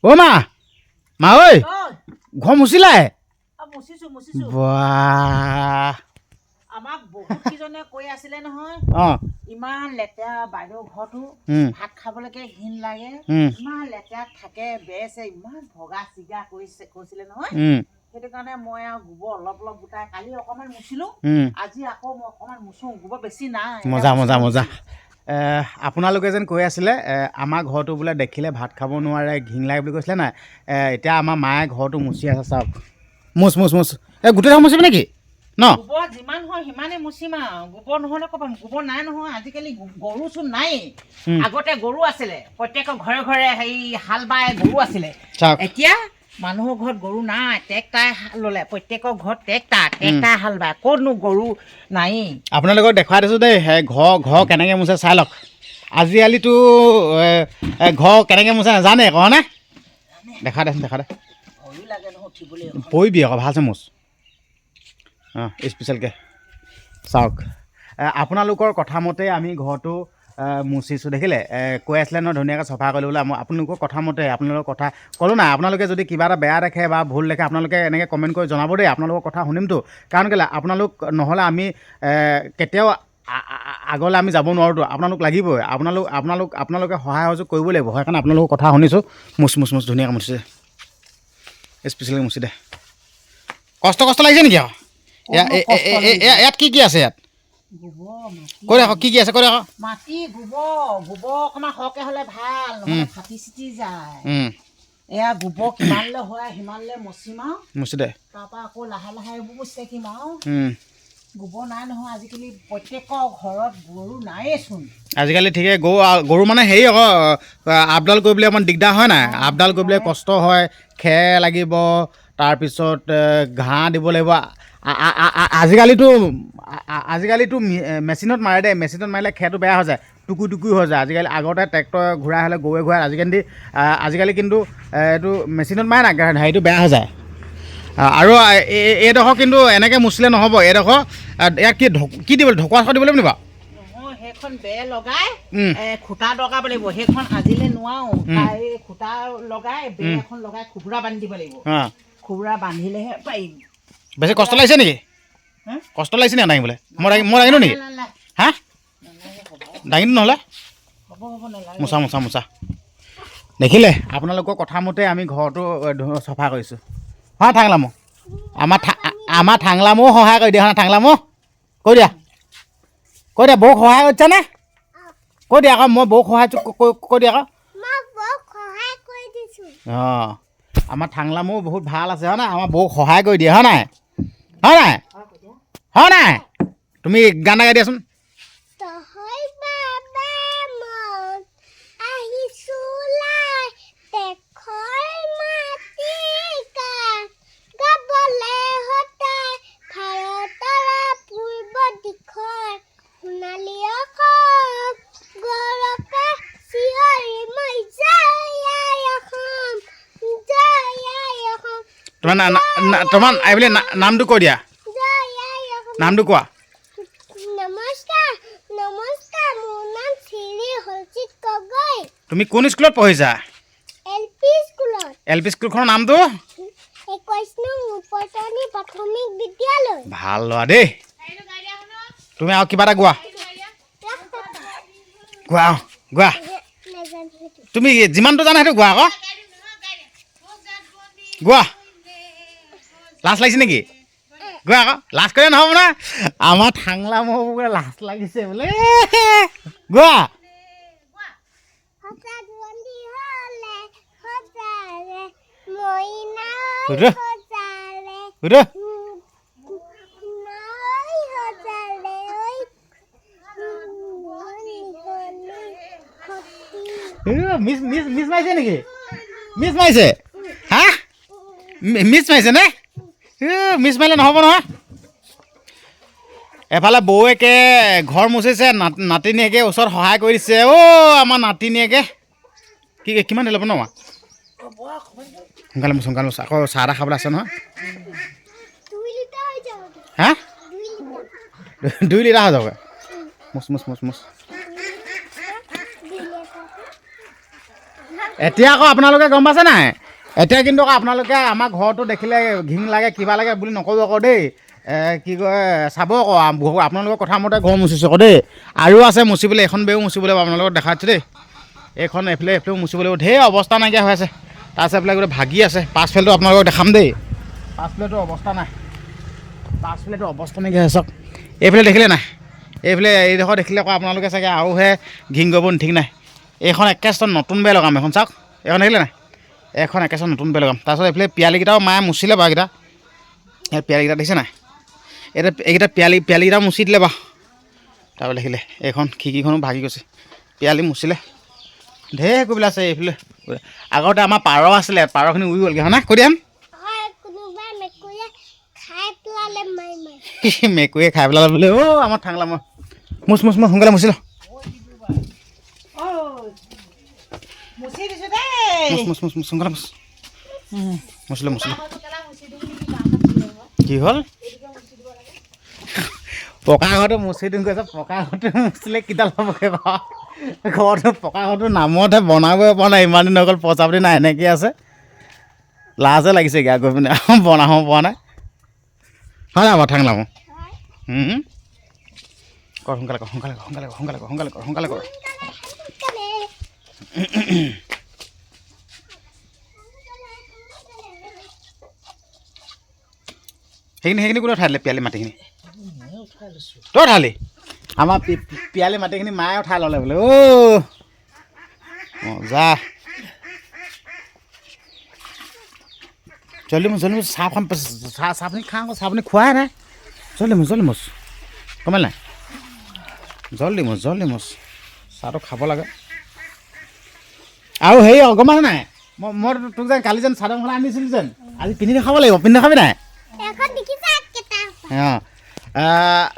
অ মা মা ঐ ঘৰ মুচিলাই মুচিছো বাহ আমাক বহুত কিজনে কৈ আছিলে নহয় ইমান লেতেৰা বাইদেউ ঘৰটো ভাত খাবলৈকে ঘিণ লাগে ইমান লেতেৰা থাকে বেছে ইমান ভগা চিগা কৈছিলে নহয় সেইটো কাৰণে মই আৰু গোবৰ অলপ অলপ গোটাই কালি অকণমান মুচিলো আজি আকৌ মই অকণমান মুচো গোবৰ বেছি নাই মজা মজা মজা আপোনালোকে যেন কৈ আছিলে আমাৰ ঘৰটো বোলে দেখিলে ভাত খাব নোৱাৰে ঘিণ লাগে বুলি কৈছিলে নাই এতিয়া আমাৰ মায়ে ঘৰটো মুচি আছে চাওক মুচ গোটেই ঘৰ মুচিব নেকি ন গোবৰ যিমান হয় সিমানে মুচিম আৰু গোবৰ নহ'লে ক'ব গোবৰ নাই নহয় আজিকালি গৰু চোন নাই আগতে গৰু আছিলে প্ৰত্যেকৰ ঘৰে ঘৰে হেৰি হাল বাই গৰু আছিলে এতিয়া মানুহৰ ঘৰত গৰু নাই ট্ৰেক্টাৰ ল'লে প্ৰত্যেকৰ ঘৰত ট্ৰেক্টাৰ হাল বায় ক'তনো গৰু নাই আপোনালোকক দেখুৱাই দিছোঁ দেই ঘৰ কেনেকৈ মুচে চাই লওক আজিকালিতো ঘৰ কেনেকৈ মুচে নাজানে কহনে দেখা দে ভয়ো লাগে নহয় উঠিবলৈ পৰিবি আকৌ ভালছে মুচ স্পেচিয়েলকৈ চাওক আপোনালোকৰ কথা মতে আমি ঘৰটো মুচিছোঁ দেখিলে কৈ আছিলে নহয় ধুনীয়াকৈ চফা কৰি ল'বলৈ আপোনালোকৰ কথা মতে আপোনালোকৰ কথা ক'লোঁ নাই আপোনালোকে যদি কিবা এটা বেয়া দেখে বা ভুল দেখে আপোনালোকে এনেকৈ কমেণ্ট কৰি জনাব দেই আপোনালোকৰ কথা শুনিমতো কাৰণ কেলৈ আপোনালোক নহ'লে আমি কেতিয়াও আগলৈ আমি যাব নোৱাৰোঁতো আপোনালোক লাগিবই আপোনালোকে সহায় সহযোগ কৰিব লাগিব সেইকাৰণে আপোনালোকৰ কথা শুনিছোঁ মুচ ধুনীয়াকৈ মুচিছে স্পেচিয়েলকৈ মুচি দে কষ্ট লাগিছে নেকি আকৌ ইয়াত কি আছে ইয়াত কৈ ৰাখক কি আছে কৈ ৰাখক মাটি গোবৰ অকণমান সৰহকৈ হ'লে ভাল নহ'লে ফাটি চিটি যায় এয়া গোবৰ কিমানলৈ হয় সিমানলৈ মচিম আৰু মুচি দে তাৰপৰা আকৌ লাহে এইবোৰ মুচি থাকিম আৰু গোবৰ নাই নহয় আজিকালি প্ৰত্যেকৰ ঘৰত গৰু নায়েইচোন আজিকালি ঠিকে গৰু মানে হেৰি আকৌ আপডাল কৰিবলৈ অকণমান দিগদাৰ হয় নাই আপডাল কৰিবলৈ কষ্ট হয় খেৰ লাগিব তাৰপিছত ঘাঁহ দিব লাগিব আজিকালিতো মেচিনত মাৰে দেই মেচিনত মাৰিলে খেৰটো বেয়া হৈ যায় টুকুৰি হৈ যায় আজিকালি আগতে ট্ৰেক্টৰ ঘূৰাই হ'লে গৰুৱে ঘূৰাই আজিকালি কিন্তু এইটো মেচিনত মাৰে না হেৰিটো বেয়া হৈ যায় আৰু এইডোখৰ কিন্তু এনেকৈ মুচিলে নহ'ব এইডোখৰ ইয়াত কি দিব ঢকুৱা দিব লাগিব নি বাৰু সেইখন বেৰ লগাই খুটা লগাব লাগিব সেইখন আজিলে নোৱাৰো খুটা লগাই বেৰ এখন লগাই খুবুৰা বান্ধি দিব লাগিব খুবুৰা বান্ধিলেহে পাৰিম বেছি কষ্ট লাগিছে নেকি কষ্ট লাগিছে নেকি দাঙিবলৈ মই দাঙিলোঁ নেকি হা দাঙিলোঁ নহ'লে মোচা দেখিলে আপোনালোকৰ কথা মতে আমি ঘৰটো চফা কৰিছোঁ হয় ঠাংলামো আমাৰ ঠাংলামো সহায় কৰি দিয়া হয় ঠাংলামো কৈ দিয়া বৌক সহায় কৰিছানে কৈ দিয়া আকৌ মই বৌক সহায় কৈ দিয়া আকৌ অঁ আমাৰ ঠাংলামো বহুত ভাল আছে হয় নাই আমাৰ বৌক সহায় কৰি দিয়ে হয় নাই তুমি গান গাই দিয়াচোন তোমাৰ এইবুলি নামটো কৈ দিয়া নামটো কোৱা নমস্কাৰ মোৰ নাম শ্ৰী হলজিত গগৈ তুমি কোন স্কুলত পঢ়িছা এল পি স্কুলখনৰ নামটো 21 নং উপৰতলী প্ৰাথমিক বিদ্যালয় ভাল লোৱা দেই তুমি আৰু কিবা এটা গোৱা তুমি যিমানটো জানা সেইটো গোৱা আকৌ গোৱা লাজ লাগিছে নেকি গোৱা আকৌ লাজ কৰিলে নহ'ব না আমাৰ ঠাংলা বোলে লাজ লাগিছে বোলে গোৱা মিছ মাৰিছে নেকি মিছ মাৰিছে হা মিছ মাৰিছে নে মিছ মাৰিলে নহ'ব নহয় এফালে বৌয়েকে ঘৰ মুচিছে নাতিনীয়েকে ওচৰত সহায় কৰি দিছে আমাৰ নাতিনীয়েকে কিমান দিলে ন সোনকালে মোচ আকৌ চাহ এটা খাবলৈ আছে নহয় হা 2 লিটাৰ হৈ যাব মুচ এতিয়া আকৌ আপোনালোকে গম পাইছে নাই এতিয়া কিন্তু আকৌ আপোনালোকে আমাৰ ঘৰটো দেখিলে ঘিং লাগে কিবা লাগে বুলি নক'ব আকৌ দেই কি কয় চাব আকৌ আপোনালোকৰ কথা মতে ঘৰ মুচিছোঁ আকৌ দেই আৰু আছে মুচিবলৈ এখন বেও মুচিবলৈ আপোনালোকক দেখাইছোঁ দেই এইখন এইফালেও মুচিব লাগিব ঢেৰ অৱস্থা নাইকিয়া হৈ আছে তাৰপিছত এইফালে গোটেই ভাগি আছে পাছফালেটো আপোনালোকক দেখাম দেই পাছফালেতো অৱস্থা নাই পাছফালেতো অৱস্থা নাইকিয়া হৈ চাওক এইফালে দেখিলে নাই এইফালে এইডোখৰ দেখিলে আকৌ আপোনালোকে চাগে আৰুহে ঘিং কৰিব ঠিক নাই এইখন একেষ্টত নতুন বেৰ লগাম এখন চাওক এইখন দেখিলে নাই এখন একেষ্টত নতুন বেৰ লগাম তাৰপিছত এইফালে পিয়ালিকেইটাও মায়ে মুচিলে বাৰু এইকেইটা এই পিয়ালিকেইটা দেখিছে নাই এইকেইটা পিয়ালিকেইটা মুচি দিলে বাৰু তাৰপৰা দেখিলে এইখন খিৰিকীখনো ভাগি গৈছে পিয়ালি মুচিলে ঢেৰ কৰিবলৈ আছে এইফালে আগতে আমাৰ পাৰ আছিলে পাৰখিনি উৰি গ'লগৈ হয় না কৈ দিয়াম মেকুৰীয়ে খাই পেলালে বোলে অ' আমাৰ ঠাংলা মই মুচ সোনকালে মুচি লওঁ মুচি দিছোঁ দেই মুচ সোনকালে মুচিলোঁ কি হ'ল পকা ঘৰটো মুচি দিম কৈছে পকা ঘৰটো মুচিলে কিডাল হ'বগৈ বাৰু ঘৰটো পকা ঘৰটো নামতহে বনাবই পৰা নাই ইমান দিন অকল পইচা পাতি নাই এনেকৈ আছে লাজে লাগিছে গা গৈ পিনে বনাব পৰা নাই হয় নাই বাৰু ঠাংলা মোৰ কৰ সোনকালে কৰ সেইখিনি কোনে উঠাই দিলে পিয়ালি মাটিখিনি তই উঠালি আমাৰ পিয়ালি মাটিখিনি মায়ে উঠাই ল'লে বোলে অ' মজা জলদি মুচ চাহ খাম চাহপানী খাওঁ আকৌ চাহপানী খোৱাই নাই জলদি মুচ কমাল নাই জলদি মুচ চাহটো খাব লাগে আৰু হেৰি গম পাইছে নাই মই তোক যেন কালি যেন চাদৰ মেখেলা আনিছিলোঁ যেন আজি পিন্ধি দেখাব লাগিব পিন্ধি দেখাবি নাই অঁ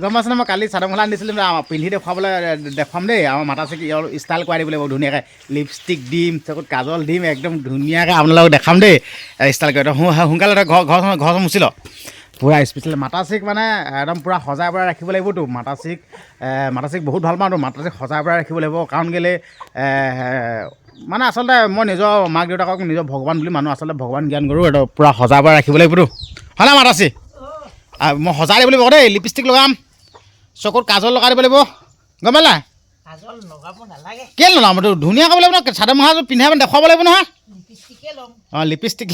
গম পাইছেনে মই কালি চাদৰ মেখেলা আনিছিলোঁ পিন্ধি দেখুৱাম দেই আমাৰ মাতা চিকি ষ্টাইল কৰাই দিব লাগিব ধুনীয়াকৈ লিপষ্টিক দিম চকুত কাজল দিম একদম ধুনীয়াকৈ আপোনালোকক দেখাম দেই ষ্টাইল কৰি সোনকালে ঘৰ মুচি ল পূৰা স্পেচিয়েল মাতা চিক মানে একদম পূৰা সজাই পৰাই ৰাখিব লাগিবতো মাতা চিক বহুত ভাল পাওঁতো মাতা চিক সজাই পৰাই ৰাখিব লাগিব কাৰণ কেলৈ মানে আচলতে মই নিজৰ মাক দেউতাকক নিজৰ ভগৱান বুলি মানুহ আচলতে ভগৱান জ্ঞান কৰোঁ এইটো পূৰা সজাই পৰাই ৰাখিব লাগিবতো হয় নাই মাতা চিক মই সজাই দিব লাগিব দেই লিপষ্টিক লগাম চকুত কাজল লগাই দিব লাগিব গম পালা কাজল লগাব নালাগে কেলৈ নলাম এইটো ধুনীয়া কৰিব লাগিব ন চাদৰ মেখেলাযোৰ পিন্ধাই দেখুৱাব লাগিব নহয় অঁ লিপষ্টিক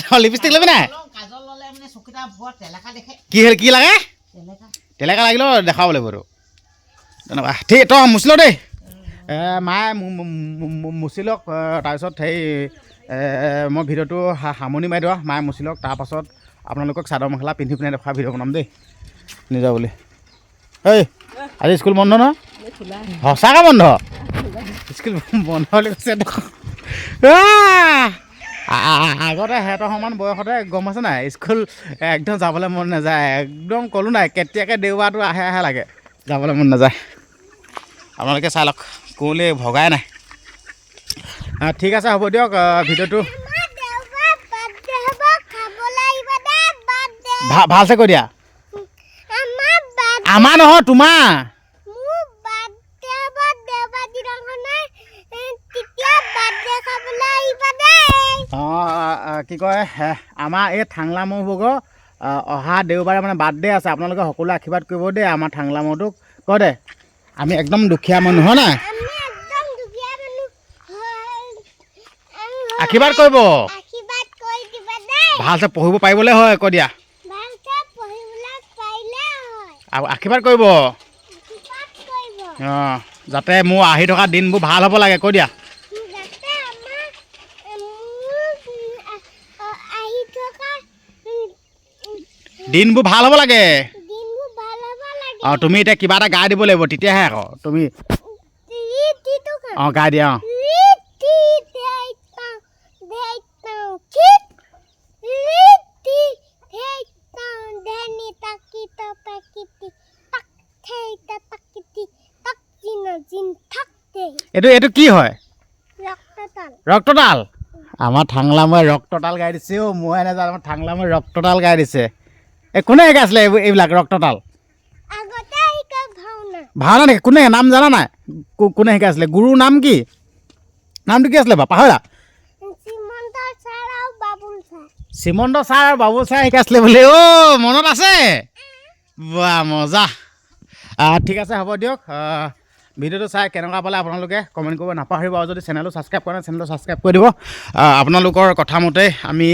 ল'বি নাই কাজল ল'লে মানে চকুটা বৰ তেলেকা দেখে কি লাগে তেলেকা লাগিলেও দেখাব লাগিব এইটো তেনেকুৱা ঠিক তই মুচি ল দেই মায়ে মুচি লওক তাৰপিছত হেৰি মই ভিডিঅ'টো সামৰণি মাৰি দিওঁ মায়ে মুচি লওক তাৰপাছত আপোনালোকক চাদৰ মেখেলা পিন্ধি পিনে দেখুওৱা ভিডিঅ' বনাম দেই নিজৰ বুলি এই আজি স্কুল বন্ধ নহয় সঁচাকৈ বন্ধ স্কুল বন্ধ বুলি কৈছে আগতে সিহঁতৰ সমান বয়সতে গম আছে নাই স্কুল একদম যাবলৈ মন নাযায় একদম ক'লোঁ নাই কেতিয়াকৈ দেওবাৰটো আহে লাগে যাবলৈ মন নাযায় আপোনালোকে চাই লওক কোঁৱলি ভগাই নাই ঠিক আছে হ'ব দিয়ক ভিডিঅ'টো ভালছে কৈ দিয়া আমাৰ নহয় তোমাৰ অঁ কি কয় আমাৰ এই ঠাংলা মৌবগৰ অহা দেওবাৰে মানে বাৰ্থডে আছে আপোনালোকে সকলোৱে আশীৰ্বাদ কৰিব দেই আমাৰ ঠাংলা মৌটোক কৈ দে আমি একদম দুখীয়া মানুহ হয় নাই আশীৰ্বাদ কৰিব ভালছে পঢ়িব পাৰিবলৈ হয় কৈ দিয়া আশীৰ্বাদ কৰিব অঁ যাতে মোৰ আহি থকা দিনবোৰ ভাল হ'ব লাগে কৈ দিয়া দিনবোৰ ভাল হ'ব লাগে অঁ তুমি এতিয়া কিবা এটা গাই দিব লাগিব তেতিয়াহে আকৌ তুমি অঁ গাই দিয়া অঁ এইটো কি হয় ৰক্ততাল আমাৰ ঠাংলা মই ৰক্ততাল গাই দিছে অ' মই নাজানো আমাৰ ঠাংলা মই ৰক্ততাল গাই দিছে কোনে শিকাইছিলে এইবিলাক ৰক্ততাল ভাওনা নেকি কোনে নাম জানা নাই কোনে শিকাইছিলে গুৰুৰ নাম কি নামটো কি আছিলে বাৰু পাহৰা শ্ৰীমন্ত ছাৰ আৰু বাবুল ছাৰ শ্ৰীমন্ত ছাৰ আৰু বাবুল ছাৰ শিকাইছিলে বুলি মনত আছে বা মজা ঠিক আছে হ'ব দিয়ক ভিডিঅ'টো চাই কেনেকুৱা পালে আপোনালোকে কমেণ্ট কৰিব নাপাহৰিব আৰু যদি চেনেলটো ছাবস্ক্ৰাইব কৰা নাই চেনেলটো ছাবস্ক্ৰাইব কৰি দিব আপোনালোকৰ কথা মতে আমি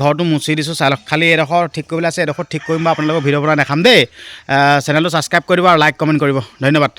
ঘৰটো মুচি দিছোঁ চাই লওক খালি এডোখৰ ঠিক কৰিবলৈ আছে এডোখৰ ঠিক কৰিম বা আপোনালোকৰ ভিডিঅ' বনাই দেখাম দেই চেনেলটো ছাবস্ক্ৰাইব কৰি দিব আৰু লাইক কমেণ্ট কৰিব ধন্যবাদ